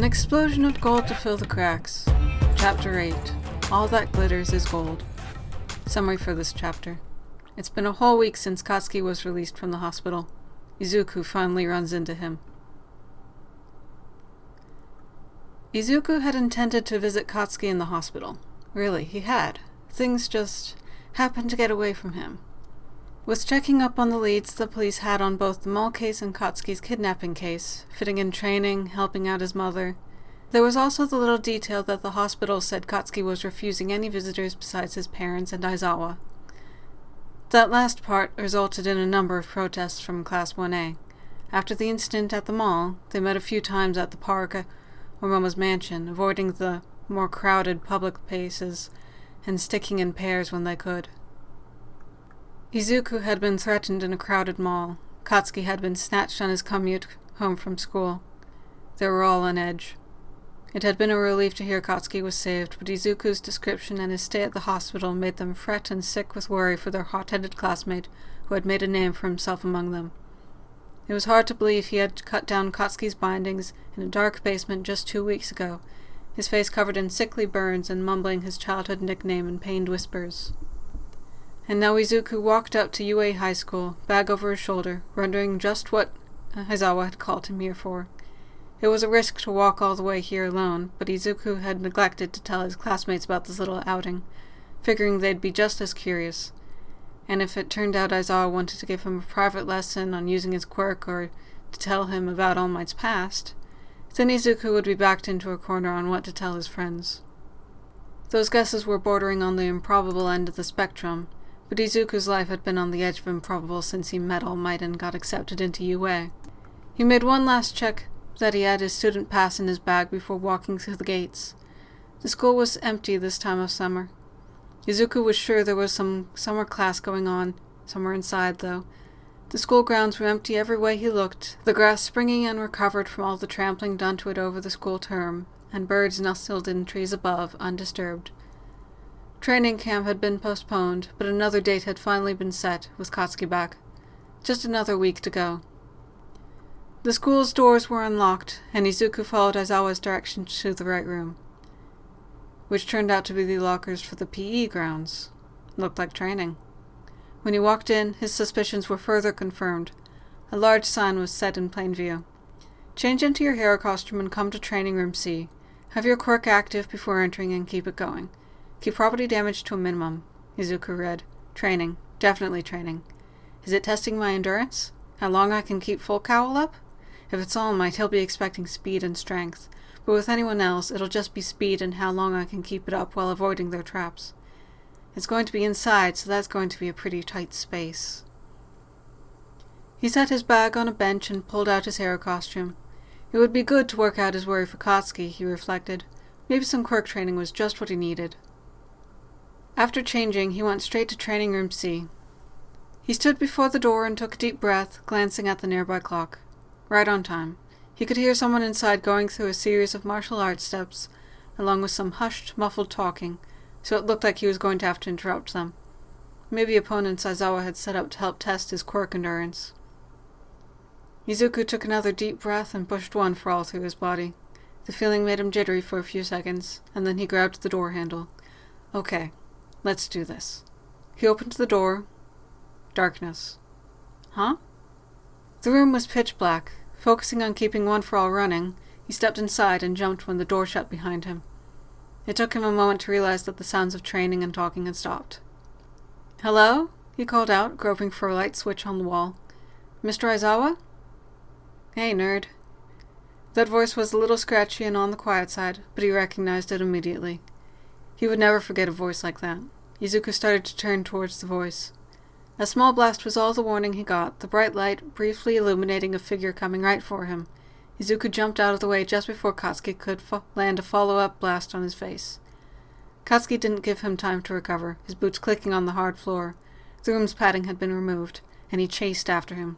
An explosion of gold to fill the cracks. Chapter 8. All that glitters is gold. Summary for this chapter. It's been a whole week since Katsuki was released from the hospital. Izuku finally runs into him. Izuku had intended to visit Katsuki in the hospital. Really, he had. Things just happened to get away from him. Was checking up on the leads the police had on both the mall case and Katsuki's kidnapping case, fitting in training, helping out his mother. There was also the little detail that the hospital said Katsuki was refusing any visitors besides his parents and Aizawa. That last part resulted in a number of protests from Class 1A. After the incident at the mall, they met a few times at the park or Momo's mansion, avoiding the more crowded public places and sticking in pairs when they could. Izuku had been threatened in a crowded mall. Katsuki had been snatched on his commute home from school. They were all on edge. It had been a relief to hear Katsuki was saved, but Izuku's description and his stay at the hospital made them fret and sick with worry for their hot-headed classmate who had made a name for himself among them. It was hard to believe he had cut down Katsuki's bindings in a dark basement just 2 weeks ago, his face covered in sickly burns and mumbling his childhood nickname in pained whispers. And now Izuku walked up to UA High School, bag over his shoulder, wondering just what Aizawa had called him here for. It was a risk to walk all the way here alone, but Izuku had neglected to tell his classmates about this little outing, figuring they'd be just as curious. And if it turned out Aizawa wanted to give him a private lesson on using his quirk or to tell him about All Might's past, then Izuku would be backed into a corner on what to tell his friends. Those guesses were bordering on the improbable end of the spectrum, but Izuku's life had been on the edge of improbable since he met All Might and got accepted into UA. He made one last check that he had his student pass in his bag before walking through the gates. The school was empty this time of summer. Izuku was sure there was some summer class going on somewhere inside, though. The school grounds were empty every way he looked, the grass springing and recovered from all the trampling done to it over the school term, and birds nestled in trees above, undisturbed. Training camp had been postponed, but another date had finally been set, with Katsuki back. Just another week to go. The school's doors were unlocked, and Izuku followed Aizawa's direction to the right room, which turned out to be the lockers for the PE grounds. Looked like training. When he walked in, his suspicions were further confirmed. A large sign was set in plain view. Change into your hero costume and come to Training Room C. Have your quirk active before entering and keep it going. Keep property damage to a minimum. Izuku read. Training. Definitely training. Is it testing my endurance? How long I can keep full cowl up? If it's All Might, he'll be expecting speed and strength. But with anyone else, it'll just be speed and how long I can keep it up while avoiding their traps. It's going to be inside, so that's going to be a pretty tight space. He set his bag on a bench and pulled out his hero costume. It would be good to work out his worry for Katsuki, he reflected. Maybe some quirk training was just what he needed. After changing, he went straight to Training Room C. He stood before the door and took a deep breath, glancing at the nearby clock. Right on time. He could hear someone inside going through a series of martial arts steps, along with some hushed, muffled talking, so it looked like he was going to have to interrupt them. Maybe opponents Aizawa had set up to help test his quirk endurance. Izuku took another deep breath and pushed one for all through his body. The feeling made him jittery for a few seconds, and then he grabbed the door handle. Okay, let's do this. He opened the door. Darkness. Huh? The room was pitch black. Focusing on keeping One for All running, he stepped inside and jumped when the door shut behind him. It took him a moment to realize that the sounds of training and talking had stopped. Hello? He called out, groping for a light switch on the wall. Mr. Aizawa? Hey, nerd. That voice was a little scratchy and on the quiet side, but he recognized it immediately. He would never forget a voice like that. Izuku started to turn towards the voice. A small blast was all the warning he got, the bright light briefly illuminating a figure coming right for him. Izuku jumped out of the way just before Katsuki could land a follow-up blast on his face. Katsuki didn't give him time to recover, his boots clicking on the hard floor. The room's padding had been removed, and he chased after him.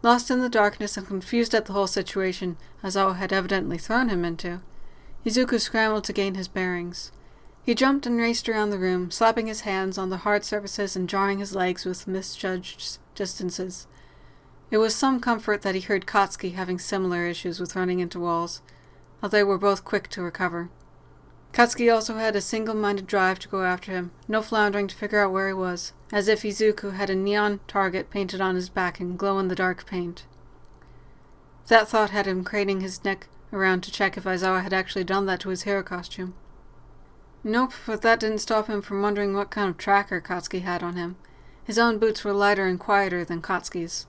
Lost in the darkness and confused at the whole situation Aizawa had evidently thrown him into, Izuku scrambled to gain his bearings. He jumped and raced around the room, slapping his hands on the hard surfaces and jarring his legs with misjudged distances. It was some comfort that he heard Katsuki having similar issues with running into walls. although they were both quick to recover. Katsuki also had a single-minded drive to go after him, no floundering to figure out where he was, as if Izuku had a neon target painted on his back in glow-in-the-dark paint. That thought had him craning his neck around to check if Aizawa had actually done that to his hero costume. Nope, but that didn't stop him from wondering what kind of tracker Katsuki had on him. His own boots were lighter and quieter than Katsuki's.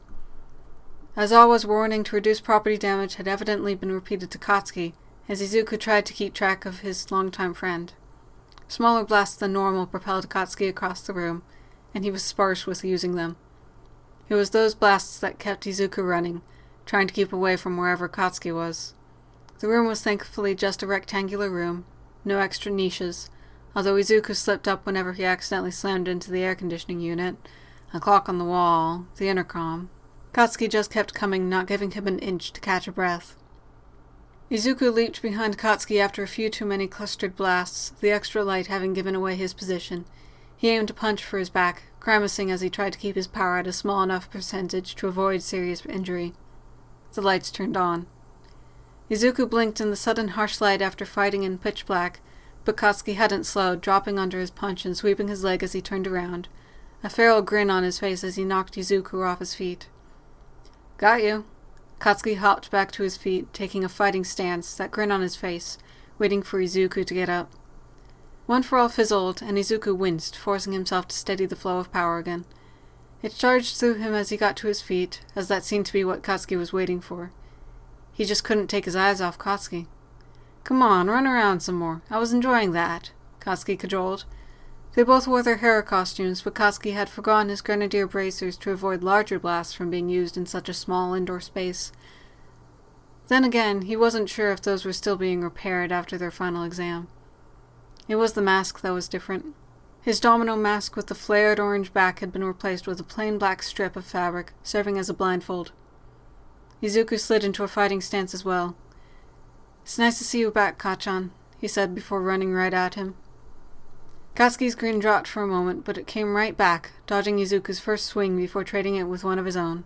Aizawa's warning to reduce property damage had evidently been repeated to Katsuki, as Izuku tried to keep track of his longtime friend. Smaller blasts than normal propelled Katsuki across the room, and he was sparse with using them. It was those blasts that kept Izuku running, trying to keep away from wherever Katsuki was. The room was thankfully just a rectangular room, no extra niches, although Izuku slipped up whenever he accidentally slammed into the air conditioning unit, a clock on the wall, the intercom. Katsuki just kept coming, not giving him an inch to catch a breath. Izuku leaped behind Katsuki after a few too many clustered blasts, the extra light having given away his position. He aimed a punch for his back, grimacing as he tried to keep his power at a small enough percentage to avoid serious injury. The lights turned on. Izuku blinked in the sudden harsh light after fighting in pitch black, but Katsuki hadn't slowed, dropping under his punch and sweeping his leg as he turned around, a feral grin on his face as he knocked Izuku off his feet. "Got you." Katsuki hopped back to his feet, taking a fighting stance, that grin on his face, waiting for Izuku to get up. One for All fizzled, and Izuku winced, forcing himself to steady the flow of power again. It charged through him as he got to his feet, as that seemed to be what Katsuki was waiting for. He just couldn't take his eyes off Katsuki. "Come on, run around some more. I was enjoying that," Katsuki cajoled. They both wore their hero costumes, but Katsuki had forgotten his grenadier bracers to avoid larger blasts from being used in such a small indoor space. Then again, he wasn't sure if those were still being repaired after their final exam. It was the mask that was different. His domino mask with the flared orange back had been replaced with a plain black strip of fabric, serving as a blindfold. Izuku slid into a fighting stance as well. "It's nice to see you back, Kachan," he said before running right at him. Katsuki's grin dropped for a moment, but it came right back, dodging Izuku's first swing before trading it with one of his own.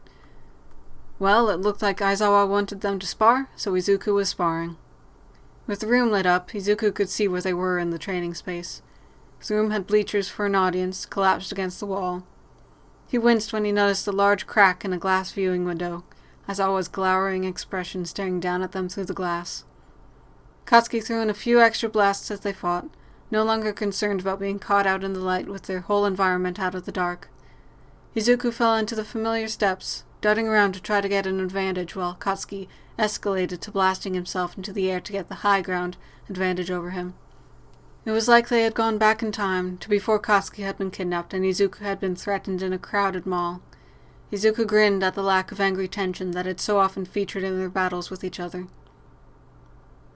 Well, it looked like Aizawa wanted them to spar, so Izuku was sparring. With the room lit up, Izuku could see where they were in the training space. The room had bleachers for an audience, collapsed against the wall. He winced when he noticed a large crack in a glass viewing window, Aizawa's glowering expression staring down at them through the glass. Katsuki threw in a few extra blasts as they fought, no longer concerned about being caught out in the light with their whole environment out of the dark. Izuku fell into the familiar steps, darting around to try to get an advantage while Katsuki escalated to blasting himself into the air to get the high ground advantage over him. It was like they had gone back in time to before Katsuki had been kidnapped and Izuku had been threatened in a crowded mall. Izuku grinned at the lack of angry tension that had so often featured in their battles with each other.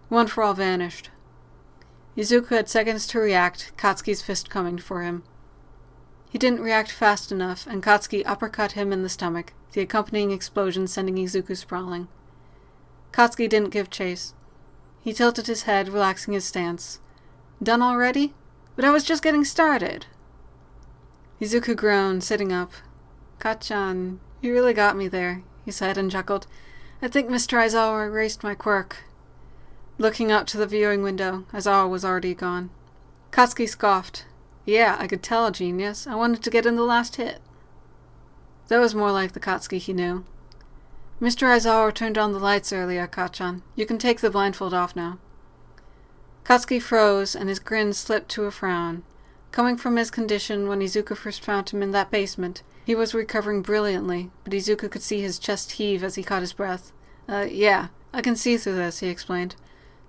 One for All vanished. Izuku had seconds to react, Katsuki's fist coming for him. He didn't react fast enough, and Katsuki uppercut him in the stomach, the accompanying explosion sending Izuku sprawling. Katsuki didn't give chase. He tilted his head, relaxing his stance. "Done already? But I was just getting started." Izuku groaned, sitting up. "Kachan, you really got me there," he said and chuckled. "I think Mr. Aizawa erased my quirk." Looking out to the viewing window, Aizawa was already gone. Katsuki scoffed. "Yeah, I could tell, genius. I wanted to get in the last hit." That was more like the Katsuki he knew. "Mr. Aizawa turned on the lights earlier, Kachan. You can take the blindfold off now." Katsuki froze, and his grin slipped to a frown. Coming from his condition when Izuku first found him in that basement, he was recovering brilliantly, but Izuku could see his chest heave as he caught his breath. Yeah, I can see through this," he explained,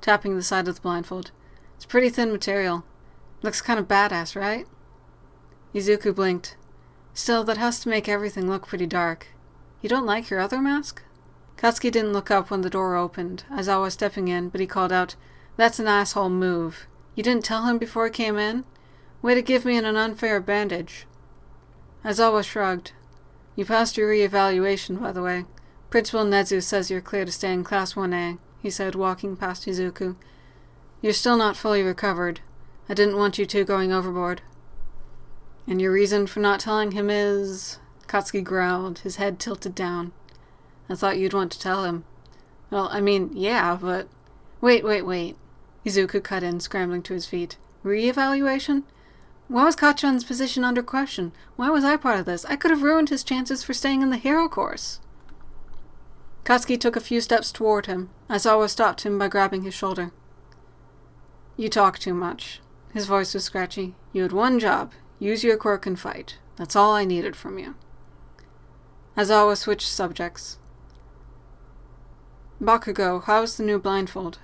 tapping the side of the blindfold. "It's pretty thin material. Looks kind of badass, right?" Izuku blinked. "Still, that has to make everything look pretty dark. You don't like your other mask?" Katsuki didn't look up when the door opened, Aizawa stepping in, but he called out, "That's an asshole move. You didn't tell him before he came in? Way to give me an unfair advantage." Aizawa shrugged. "You passed your re-evaluation, by the way. Principal Nezu says you're clear to stay in Class 1A, he said, walking past Izuku. "You're still not fully recovered. I didn't want you two going overboard." "And your reason for not telling him is?" Katsuki growled, his head tilted down. "I thought you'd want to tell him." "Well, I mean, yeah, but..." Wait. Izuku cut in, scrambling to his feet. Re-evaluation? Why was Kacchan's position under question? Why was I part of this? I could have ruined his chances for staying in the hero course. Katsuki took a few steps toward him. Aizawa stopped him by grabbing his shoulder. You talk too much. His voice was scratchy. You had one job. Use your quirk and fight. That's all I needed from you. Aizawa switched subjects. Bakugo, how's the new blindfold?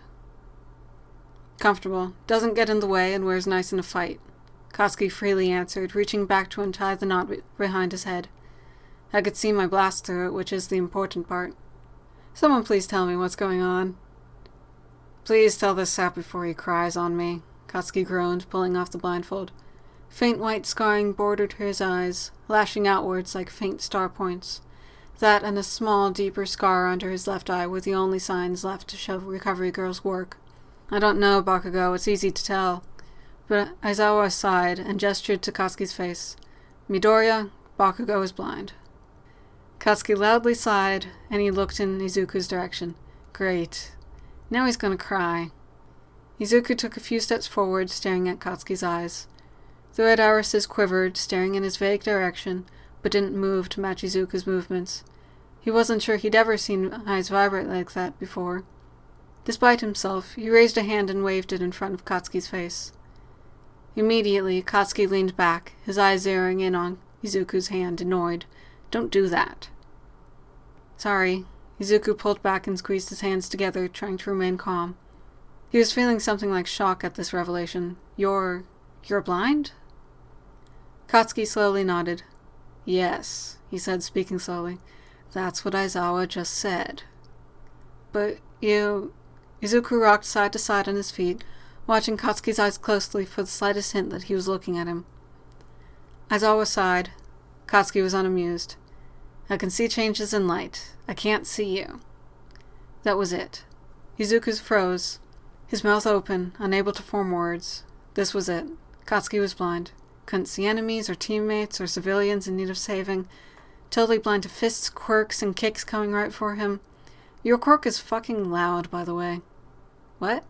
Comfortable. Doesn't get in the way and wears nice in a fight. Katsuki freely answered, reaching back to untie the knot behind his head. I could see my blast through it, which is the important part. Someone please tell me what's going on. Please tell this sap before he cries on me, Katsuki groaned, pulling off the blindfold. Faint white scarring bordered his eyes, lashing outwards like faint star points. That and a small, deeper scar under his left eye were the only signs left to show Recovery Girl's work. I don't know, Bakugo, it's easy to tell. But Aizawa sighed and gestured to Katsuki's face. Midoriya, Bakugo is blind. Katsuki loudly sighed, and he looked in Izuku's direction. Great. Now he's going to cry. Izuku took a few steps forward, staring at Katsuki's eyes. The red irises quivered, staring in his vague direction, but didn't move to match Izuku's movements. He wasn't sure he'd ever seen eyes vibrate like that before. Despite himself, he raised a hand and waved it in front of Katsuki's face. Immediately, Katsuki leaned back, his eyes zeroing in on Izuku's hand, annoyed. Don't do that. Sorry. Izuku pulled back and squeezed his hands together, trying to remain calm. He was feeling something like shock at this revelation. You're blind? Katsuki slowly nodded. Yes, he said, speaking slowly. That's what Aizawa just said. But you... Izuku rocked side to side on his feet, watching Katsuki's eyes closely for the slightest hint that he was looking at him. Aizawa sighed. Katsuki was unamused. I can see changes in light. I can't see you. That was it. Izuku froze, his mouth open, unable to form words. This was it. Katsuki was blind. Couldn't see enemies or teammates or civilians in need of saving. Totally blind to fists, quirks, and kicks coming right for him. Your quirk is fucking loud, by the way. What?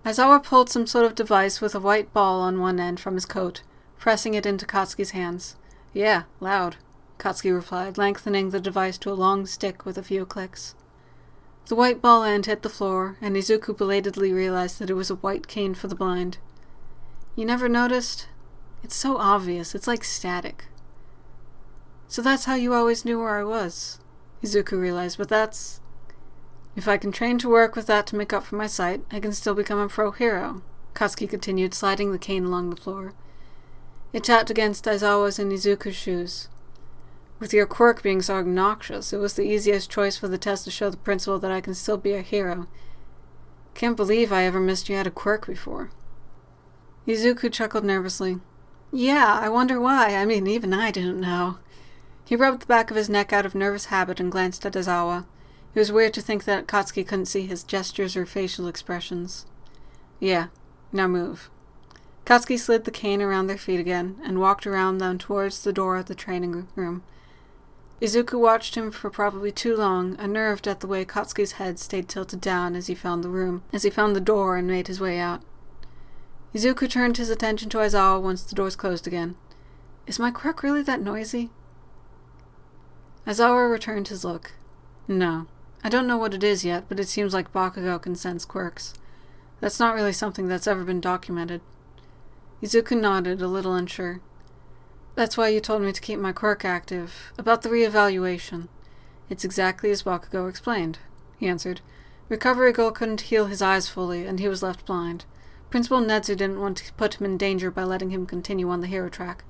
Aizawa pulled some sort of device with a white ball on one end from his coat, pressing it into Katsuki's hands. Yeah, loud, Katsuki replied, lengthening the device to a long stick with a few clicks. The white ball end hit the floor, and Izuku belatedly realized that it was a white cane for the blind. You never noticed? It's so obvious, it's like static. So that's how you always knew where I was, Izuku realized, but that's... If I can train to work with that to make up for my sight, I can still become a pro hero, Katsuki continued, sliding the cane along the floor. It tapped against Aizawa's and Izuku's shoes. With your quirk being so obnoxious, it was the easiest choice for the test to show the principal that I can still be a hero. Can't believe I ever missed you had a quirk before. Izuku chuckled nervously. Yeah, I wonder why. I mean, even I didn't know. He rubbed the back of his neck out of nervous habit and glanced at Aizawa. It was weird to think that Katsuki couldn't see his gestures or facial expressions. Yeah, now move. Katsuki slid the cane around their feet again and walked around them towards the door of the training room. Izuku watched him for probably too long, unnerved at the way Katsuki's head stayed tilted down as he found the door and made his way out. Izuku turned his attention to Aizawa once the doors closed again. Is my quirk really that noisy? Aizawa returned his look. No. I don't know what it is yet, but it seems like Bakugo can sense quirks. That's not really something that's ever been documented. Izuku nodded, a little unsure. That's why you told me to keep my quirk active. About the re-evaluation. It's exactly as Bakugo explained, he answered. Recovery Girl couldn't heal his eyes fully, and he was left blind. Principal Netsu didn't want to put him in danger by letting him continue on the hero track.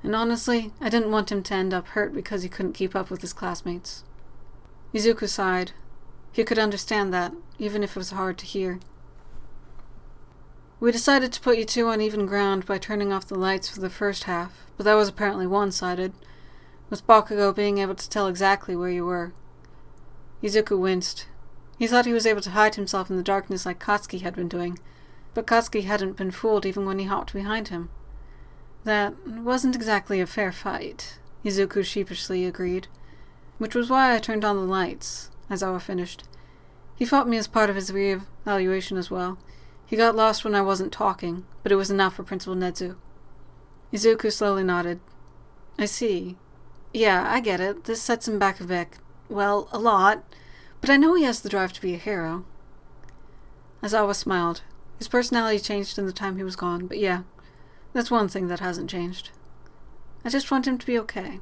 And honestly, I didn't want him to end up hurt because he couldn't keep up with his classmates. Izuku sighed. He could understand that, even if it was hard to hear. We decided to put you two on even ground by turning off the lights for the first half, but that was apparently one-sided, with Bakugo being able to tell exactly where you were. Izuku winced. He thought he was able to hide himself in the darkness like Katsuki had been doing, but Katsuki hadn't been fooled even when he hopped behind him. That wasn't exactly a fair fight, Izuku sheepishly agreed. Which was why I turned on the lights, Aizawa finished. He fought me as part of his re-evaluation as well. He got lost when I wasn't talking, but it was enough for Principal Nezu. Izuku slowly nodded. I see. Yeah, I get it. This sets him back a bit. Well, a lot. But I know he has the drive to be a hero. Aizawa smiled. His personality changed in the time he was gone, but yeah, that's one thing that hasn't changed. I just want him to be okay,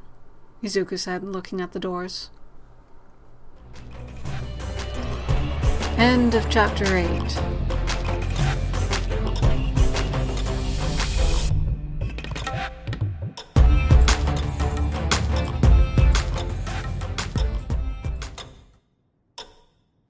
Izuku said, looking at the doors. End of Chapter 8.